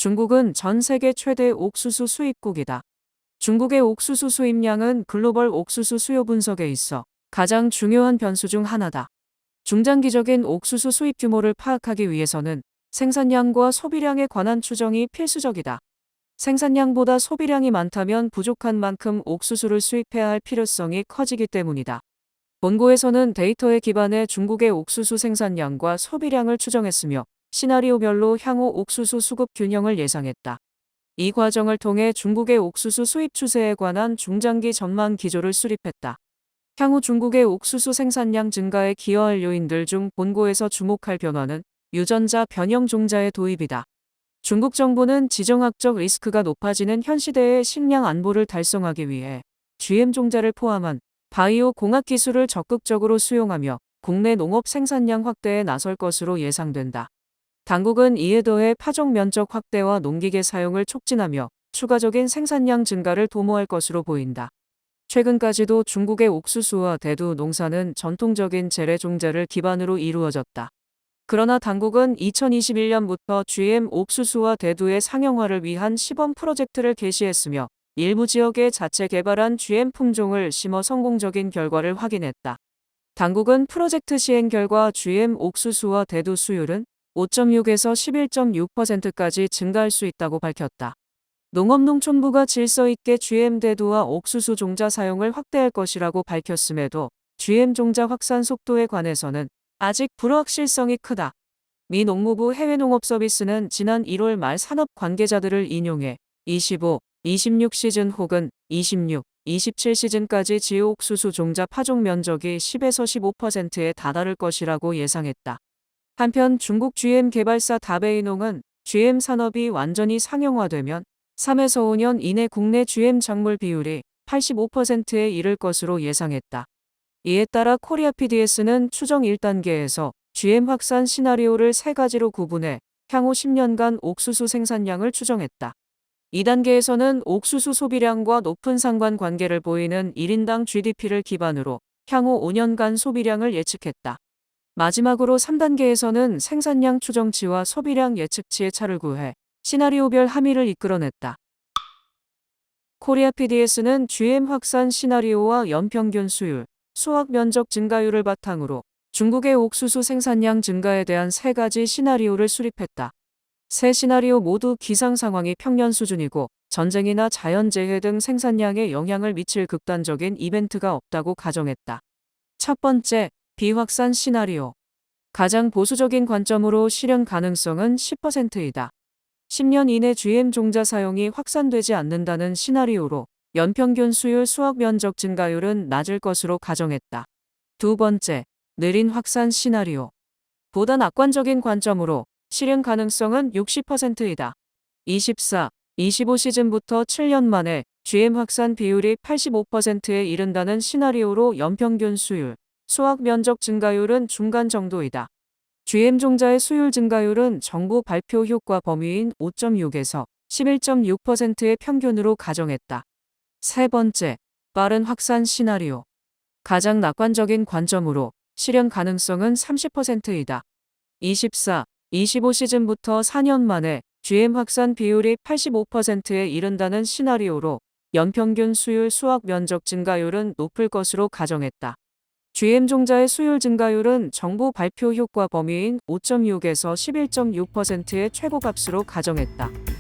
중국은 전 세계 최대 옥수수 수입국이다. 중국의 옥수수 수입량은 글로벌 옥수수 수요 분석에 있어 가장 중요한 변수 중 하나다. 중장기적인 옥수수 수입 규모를 파악하기 위해서는 생산량과 소비량에 관한 추정이 필수적이다. 생산량보다 소비량이 많다면 부족한 만큼 옥수수를 수입해야 할 필요성이 커지기 때문이다. 본고에서는 데이터에 기반해 중국의 옥수수 생산량과 소비량을 추정했으며 시나리오별로 향후 옥수수 수급 균형을 예상했다. 이 과정을 통해 중국의 옥수수 수입 추세에 관한 중장기 전망 기조를 수립했다. 향후 중국의 옥수수 생산량 증가에 기여할 요인들 중 본고에서 주목할 변화는 유전자 변형 종자의 도입이다. 중국 정부는 지정학적 리스크가 높아지는 현 시대의 식량 안보를 달성하기 위해 GM 종자를 포함한 바이오 공학 기술을 적극적으로 수용하며 국내 농업 생산량 확대에 나설 것으로 예상된다. 당국은 이에 더해 파종 면적 확대와 농기계 사용을 촉진하며 추가적인 생산량 증가를 도모할 것으로 보인다. 최근까지도 중국의 옥수수와 대두 농사는 전통적인 재래 종자를 기반으로 이루어졌다. 그러나 당국은 2021년부터 GM 옥수수와 대두의 상용화를 위한 시범 프로젝트를 개시했으며 일부 지역에 자체 개발한 GM 품종을 심어 성공적인 결과를 확인했다. 당국은 프로젝트 시행 결과 GM 옥수수와 대두 수율은 5.6에서 11.6%까지 증가할 수 있다고 밝혔다. 농업농촌부가 질서 있게 GM 대두와 옥수수 종자 사용을 확대할 것이라고 밝혔음에도 GM 종자 확산 속도에 관해서는 아직 불확실성이 크다. 미 농무부 해외농업서비스는 지난 1월 말 산업 관계자들을 인용해 25, 26 시즌 혹은 26, 27 시즌까지 지역 옥수수 종자 파종 면적이 10에서 15%에 다다를 것이라고 예상했다. 한편 중국 GM 개발사 다베이농은 GM 산업이 완전히 상용화되면 3에서 5년 이내 국내 GM 작물 비율이 85%에 이를 것으로 예상했다. 이에 따라 코리아 PDS는 추정 1단계에서 GM 확산 시나리오를 3가지로 구분해 향후 10년간 옥수수 생산량을 추정했다. 2단계에서는 옥수수 소비량과 높은 상관관계를 보이는 1인당 GDP를 기반으로 향후 5년간 소비량을 예측했다. 마지막으로 3단계에서는 생산량 추정치와 소비량 예측치의 차를 구해 시나리오별 함의를 이끌어냈다. 코리아 PDS는 GM 확산 시나리오와 연평균 수율, 수확 면적 증가율을 바탕으로 중국의 옥수수 생산량 증가에 대한 3가지 시나리오를 수립했다. 세 시나리오 모두 기상 상황이 평년 수준이고 전쟁이나 자연재해 등 생산량에 영향을 미칠 극단적인 이벤트가 없다고 가정했다. 첫 번째, 비확산 시나리오. 가장 보수적인 관점으로 실현 가능성은 10%이다. 10년 이내 GM 종자 사용이 확산되지 않는다는 시나리오로 연평균 수율 수확 면적 증가율은 낮을 것으로 가정했다. 두 번째, 느린 확산 시나리오. 보다 낙관적인 관점으로 실현 가능성은 60%이다. 24, 25 시즌부터 7년 만에 GM 확산 비율이 85%에 이른다는 시나리오로 연평균 수율, 수확 면적 증가율은 중간 정도이다. GM 종자의 수율 증가율은 정부 발표 효과 범위인 5.6에서 11.6%의 평균으로 가정했다. 세 번째, 빠른 확산 시나리오. 가장 낙관적인 관점으로 실현 가능성은 30%이다. 24, 25 시즌부터 4년 만에 GM 확산 비율이 85%에 이른다는 시나리오로 연평균 수율 수확 면적 증가율은 높을 것으로 가정했다. GM 종자의 수율 증가율은 정부 발표 효과 범위인 5.6에서 11.6%의 최고값으로 가정했다.